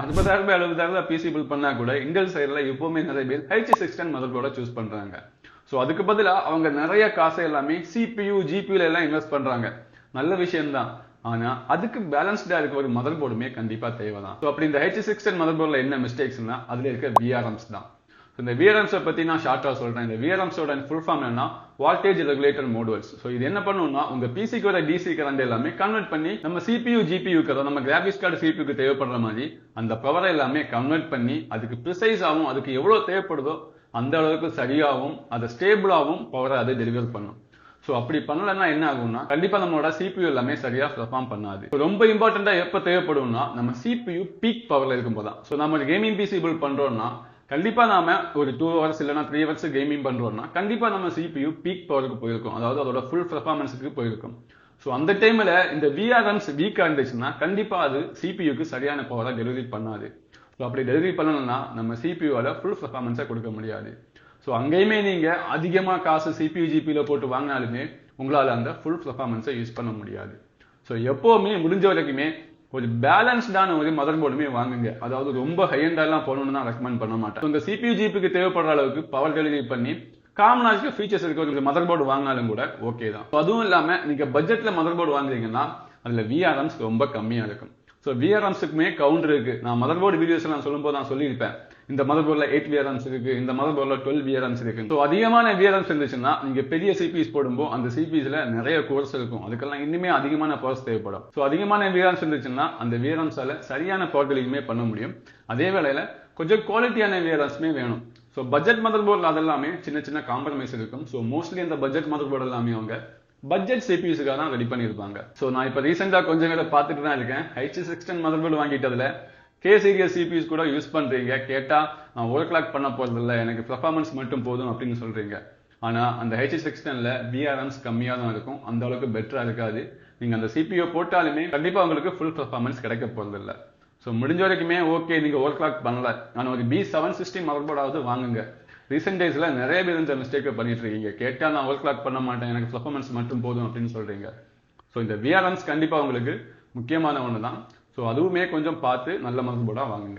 60,000 70,000 PC bill பண்ணா கூட Intel சைடுல எப்பவுமே நிறைய பேர் H16 மதர் போர்டை சூஸ் பண்றாங்க. ஸோ அதுக்கு பதிலா அவங்க நிறைய காசை எல்லாமே CPU GPU எல்லாம் இன்வெஸ்ட் பண்றாங்க. நல்ல விஷயம்தான். ஆனா அதுக்கு பேலன்ஸ்டா இருக்க ஒரு மதர் போர்டுமே கண்டிப்பா தேவைதான். ஸோ அப்படி இந்த H16 மதர் போர்டில் என்ன மிஸ்டேக்ஸ்னா அதுல இருக்க VRMs தான். இந்த VRMs பத்தி நான் ஷார்ட்டா சொல்றேன். இந்த VRMs ஓட ஃபுல் ஃபார்ம் என்னன்னா வால்டேஜ் ரெகுலேட்டர் மோடுவல்ஸ். ஸோ இது என்ன பண்ணும்னா உங்க பிசிக்கு வர DC கரண்ட் எல்லாமே கன்வெர்ட் பண்ணி நம்ம CPU GPUக்கு அதாவது நம்ம கிராபிக்ஸ் கார்டு CPUக்கு தேவைப்படுற மாதிரி அந்த பவரை எல்லாமே கன்வெர்ட் பண்ணி அதுக்கு ப்ரிசைஸாகவும் அதுக்கு எவ்வளவு தேவைப்படுதோ அந்த அளவுக்கு சரியாகவும் அதை ஸ்டேபிளாகவும் பவரை அதை டெலிவர் பண்ணும். ஸோ அப்படி பண்ணலன்னா என்ன ஆகும்னா கண்டிப்பா நம்மளோட CPU எல்லாமே சரியா பெர்ஃபார்ம் பண்ணாது. ரொம்ப இம்பார்ட்டண்டா எப்ப தேவைப்படும்னா நம்ம CPU பீக் பவர்ல இருக்கும்போது தான். ஸோ நம்ம ஒரு கேமிங் PC பில்ட் பண்றோம்னா கண்டிப்பா நாம ஒரு 2 hours இல்லைன்னா 3 hours கேமிங் பண்றோம்னா கண்டிப்பா நம்ம CPU பீக் பவருக்கு போயிருக்கும், அதாவது அதோட ஃபுல் பெர்ஃபார்மன்ஸுக்கு போயிருக்கும். ஸோ அந்த டைம்ல இந்த VRMs வீக்கா இருந்துச்சுன்னா கண்டிப்பா அது CPUக்கு சரியான பவரை டெலிவரி பண்ணாது. ஸோ அப்படி டெலிவரி பண்ணணும்னா நம்ம CPUவால ஃபுல் பெர்ஃபார்மன்ஸை கொடுக்க முடியாது. ஸோ அங்கேயுமே நீங்க அதிகமா காசு CPU GPUல போட்டு வாங்கினாலுமே உங்களால அந்த ஃபுல் பெர்ஃபார்மன்ஸை யூஸ் பண்ண முடியாது. ஸோ எப்பவுமே முடிஞ்ச வரைக்குமே ஒரு பேலன்ஸ்டான ஒரு மதர் போர்டுமே வாங்குங்க. அதாவது ரொம்ப ஹை எல்லாம் போகணும்னு நான் ரெக்கமெண்ட் பண்ண மாட்டேன். இந்த CPU GPUக்கு தேவைப்படுற அளவுக்கு பவர் டெலிவரி பண்ணி காமனா ஃபீச்சர்ஸ் இருக்க ஒரு மதர் போர்டு வாங்கினாலும் கூட ஓகே தான். அதுவும் இல்லாம நீங்க பட்ஜெட்ல மதர் போர்டு வாங்குறீங்கன்னா அதுல VRMs ரொம்ப கம்மியா இருக்கும். ஸோ VRMஸ்க்குமே கவுண்டர் இருக்கு. நான் மதர் போர்டு வீடியோஸ் நான் சொல்லும்போது நான் சொல்லியிருப்பேன். இந்த மதர் போர்டில் 8 VRMs இருக்கு, இந்த மதர் போர்டில் 12 VRMs இருக்கு. ஸோ அதிகமான VRMs இருந்துச்சுன்னா நீங்க பெரிய CPUs போடும்போது அந்த CPUஸ்ல நிறைய கோர்ஸ் இருக்கும், அதுக்கெல்லாம் இன்னுமே அதிகமான பவர்ஸ் தேவைப்படும். ஸோ அதிகமான VRMs இருந்துச்சுன்னா அந்த VRMஸால சரியான பவர் டெலிவரியுமே பண்ண முடியும். அதே வேளையில கொஞ்சம் குவாலிட்டியான VRMஸ்மே வேணும். ஸோ பட்ஜெட் மதர் போர்டில் அதெல்லாமே சின்ன சின்ன காம்ப்ரமைஸ் இருக்கும். ஸோ மோஸ்ட்லி அந்த பட்ஜெட் மதர் போர்டு எல்லாமே அவங்க பட்ஜெட் CPUஸ்க்காக தான் ரெடி பண்ணியிருப்பாங்க. ஸோ நான் இப்போ ரீசெண்டா கொஞ்சம் நேரம் பார்த்துட்டு தான் இருக்கேன். H16 மதர் போர்டு வாங்கிட்டதுல K series CPUs கூட யூஸ் பண்றீங்க. கேட்டா நான் ஓவர் கிளாக் பண்ண போறது இல்லை, எனக்கு பெர்ஃபார்மன்ஸ் மட்டும் போதும் அப்படின்னு சொல்றீங்க. ஆனா அந்த H16ல VRMs கம்மியா தான் இருக்கும், அந்த அளவுக்கு பெட்டரா இருக்காது. நீங்க அந்த CPU போட்டாலுமே கண்டிப்பா உங்களுக்கு ஃபுல் பெர்ஃபார்மன்ஸ் கிடைக்க போறது இல்லை. ஸோ முடிஞ்ச வரைக்குமே ஓகே நீங்க ஓவர் கிளாக் பண்ணல, நான் ஒரு B760 மதர் போர்டாவது வாங்குங்க. ரீசெண்ட் டேஸ்ல நிறைய பேர் இந்த மிஸ்டேக்கை பண்ணிட்டு இருக்கீங்க. கேட்டா நான் ஓவர் கிளாக் பண்ண மாட்டேன், எனக்கு பெர்ஃபார்மன்ஸ் மட்டும் போதும் அப்படின்னு சொல்றீங்க. ஸோ இந்த VRMs கண்டிப்பா உங்களுக்கு முக்கியமான ஒன்று தான். ஸோ அதுவுமே கொஞ்சம் பார்த்து நல்ல மதர் போர்டா வாங்குங்க.